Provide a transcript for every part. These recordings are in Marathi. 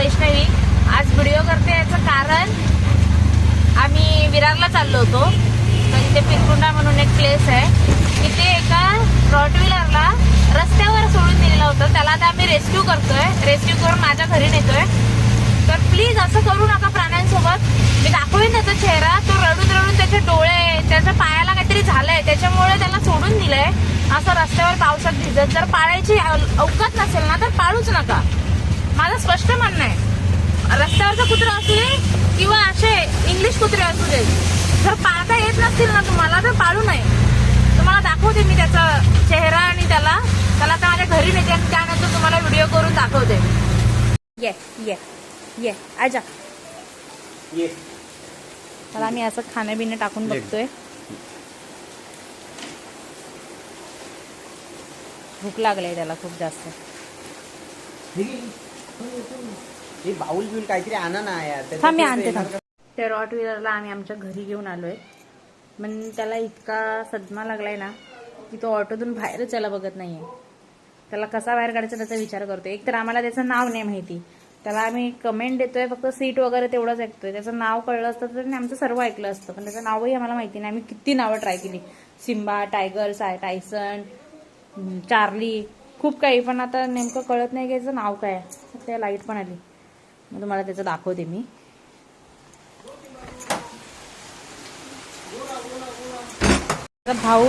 वैष्णवी. आज व्हिडिओ करते याचं कारण आम्ही विरारला चाललो होतो. तर इथे पिरकुंडा म्हणून एक प्लेस आहे. तिथे एका रॉटव्हीलरला रस्त्यावर सोडून दिलेलं होतं. त्याला आता आम्ही रेस्क्यू करतोय. रेस्क्यू करून माझ्या घरी नेतोय. तर प्लीज असं करू नका प्राण्यांसोबत. मी दाखवेन त्याचा चेहरा. तो रडून रडून त्याचे डोळे, त्याच्या पायाला काहीतरी झालंय, त्याच्यामुळे त्याला सोडून दिलंय असं रस्त्यावर पावसात भिजत. जर पाळायची अवकाश नसेल ना तर पाळूच नका. माझं स्पष्ट म्हणणं आहे. रस्त्यावरचा कुत्रा असू दे किंवा असे इंग्लिश कुत्रे असू दे, जर पाळता येत नसतील ना तुम्हाला तर पाळू नये. तुम्हाला दाखवते मी त्याचा चेहरा आणि त्याला आता माझ्या घरी नेते आणि त्यानंतर तुम्हाला व्हिडिओ करून दाखवते. ये ये ये आजा ये. त्याला मी असं खाणं टाकून बघतोय. भूक लागली त्याला खूप जास्त. हे बाउल बिल काहीतरी आणा ना यार. थांब मी आणते. त्या रॉटव्हीलरला आम्ही आमच्या घरी घेऊन आलोय. पण त्याला इतका सदमा लागलाय ना की तो ऑटोतून बाहेरच यायला बघत नाहीये. त्याला कसा बाहेर काढायचा त्याचा विचार करतोय. एक तर आम्हाला त्याचं नाव नाही माहिती. त्याला आम्ही कमेंट देतोय, फक्त सीट वगैरे तेवढंच ऐकतोय. त्याचं नाव कळलं असतं तर आमचं सर्व ऐकलं असतं. पण त्याचं नावही आम्हाला माहिती नाही. आम्ही किती नावं ट्राय केली. सिम्बा, टायगर, टायसन, चार्ली, खूप काही. पण आता नेमकं कळत नाही की याचं नाव काय. त्या लाईट पण आली. मग तुम्हाला त्याचं दाखवते मी. भाऊ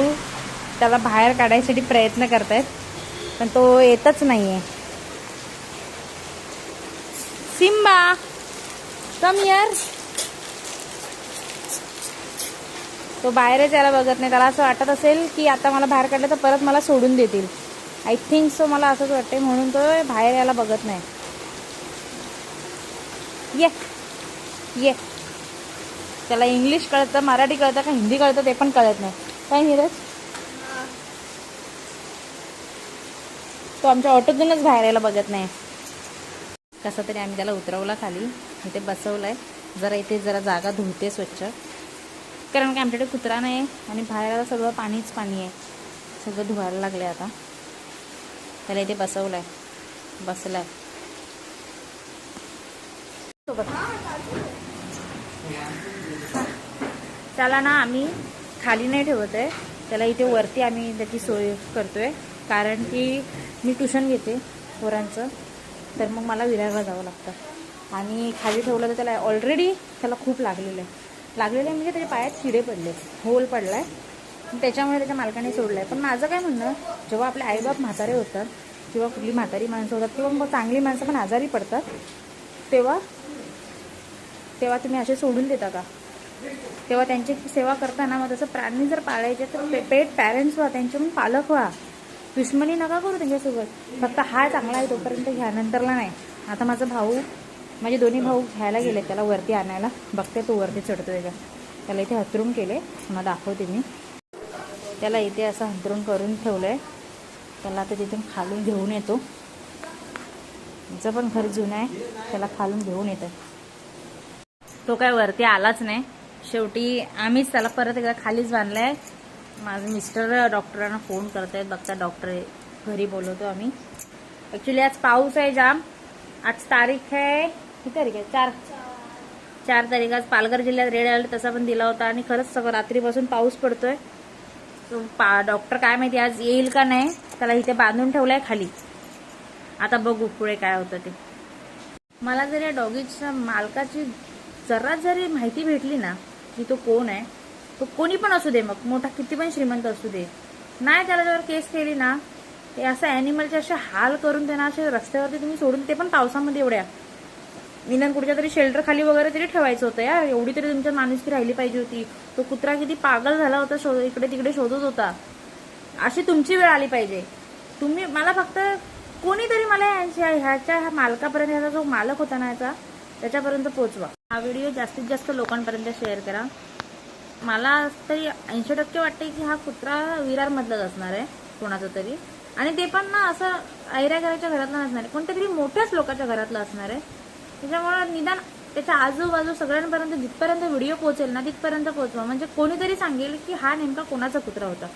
त्याला बाहेर काढायसाठी प्रयत्न करतायत पण तो येतच नाहीये. Simba come here. तो बाहेरच यायला बघत नाही. त्याला असं वाटत असेल की आता मला बाहेर काढलं तर परत मला सोडून देतील. आय थिंक सो, मला असंच वाटतंय. म्हणून तो बाहेर यायला बघत नाही. ये ये. त्याला इंग्लिश कळतं, मराठी कळतं का हिंदी कळतं ते पण कळत नाही. काय नीरज, तो आमच्या ऑटोतूनच बाहेर यायला बघत नाही. कसं तरी आम्ही त्याला उतरवला खाली. इथे बसवलंय. इथे जरा जागा धुते स्वच्छ, कारण की आमच्याकडे कुत्रा नाही आणि बाहेर सगळं पाणीच पाणी आहे. सगळं धुवायला लागलंय आता. त्याला इथे बसवलंय, बसलाय सोबत. त्याला ना आम्ही खाली नाही ठेवत आहे. त्याला इथे वरती आम्ही त्याची सोय करतोय. कारण की मी ट्युशन घेते पोरांचं, तर मग मला विरारला जावं लागतं. आणि खाली ठेवलं तर त्याला ऑलरेडी खूप लागलेलं आहे म्हणजे त्याच्या पायात किडे पडले, होल पडलाय. त्याच्यामुळे त्याच्या मालकाने सोडलाय. पण माझं काय म्हणणं, जेव्हा आपले आईबाप म्हातारे होतात किंवा कुठली म्हातारी माणसं होतात किंवा मग चांगली माणसं पण आजारी पडतात, तेव्हा तुम्ही असे सोडून देता का? तेव्हा त्यांची सेवा करताना मग तसं प्राणी जर पाळायचे तर पेट पॅरेंट्स व्हा, त्यांचे पण पालक व्हा. दुश्मनी नका करू त्यांच्यासोबत. फक्त हा चांगला आहे तोपर्यंत घ्या, नंतरला नाही. आता माझे दोन्ही भाऊ घ्यायला गेले त्याला वरती आणायला. बघते तो वरती चढतोय का. त्याला इथे हतरून केले, मला दाखवते मी. त्याला इथे असं हंतरून करून ठेवलंय. त्याला आता तिथून खालून घेऊन येतो. तिचं पण घर जुनं आहे, त्याला खालून घेऊन येतं. तो काय वरती आलाच नाही. शेवटी आम्हीच त्याला परत एकदा खालीच बांधलाय. माझे मिस्टर डॉक्टरांना फोन करतायत. बघता डॉक्टर घरी बोलवतो आम्ही. ॲक्च्युली आज पाऊस आहे जाम. आज तारीख आहे, किती तारीख आहे? 4 तारीख. आज पालघर जिल्ह्यात रेड अलर्ट तसा पण दिला होता आणि खरंच सगळं रात्रीपासून पाऊस पडतोय. डॉक्टर काय माहिती आज येईल का नाही. त्याला इथे बांधून ठेवलाय खाली. आता बघू पुढे काय होतं ते. मला जर या डॉगीच्या मालकाची जरी माहिती भेटली ना की तो कोण आहे, तो कोणी पण असू दे, मग मोठा किती पण श्रीमंत असू दे, नाही त्याला जर केस केली ना, ते असं ॲनिमलचे असे हाल करून त्यांना असे रस्त्यावरती तुम्ही सोडून, ते पण पावसामध्ये एवढ्या, निदान कुठच्या तरी शेल्टर खाली वगैरे तरी ठेवायचं होतं यार. एवढी तरी तुमच्या माणुसकी राहिली पाहिजे होती. तो कुत्रा किती पागल झाला होता, इकडे तिकडे शोधत होता. अशी तुमची वेळ आली पाहिजे. तुम्ही मला फक्त कोणीतरी मला ह्याच्या मालकापर्यंत, ह्याचा जो मालक होता ना याचा, त्याच्यापर्यंत पोहोचवा. हा व्हिडिओ जास्तीत जास्त लोकांपर्यंत शेअर करा. मला तरी 80% वाटते की हा कुत्रा विरारमधलाच असणार आहे कोणाचा तरी. आणि ते पण ना असं ऐऱ्याघराच्या घरातला नसणार आहे, कोणत्या तरी मोठ्याच लोकांच्या घरातलं असणार आहे. त्याच्यामुळे निदान त्याच्या आजूबाजू सगळ्यांपर्यंत जिथपर्यंत व्हिडिओ पोहोचेल ना तिथपर्यंत पोहोचवा. म्हणजे कोणीतरी सांगेल की हा नेमका कोणाचा कुत्रा होता.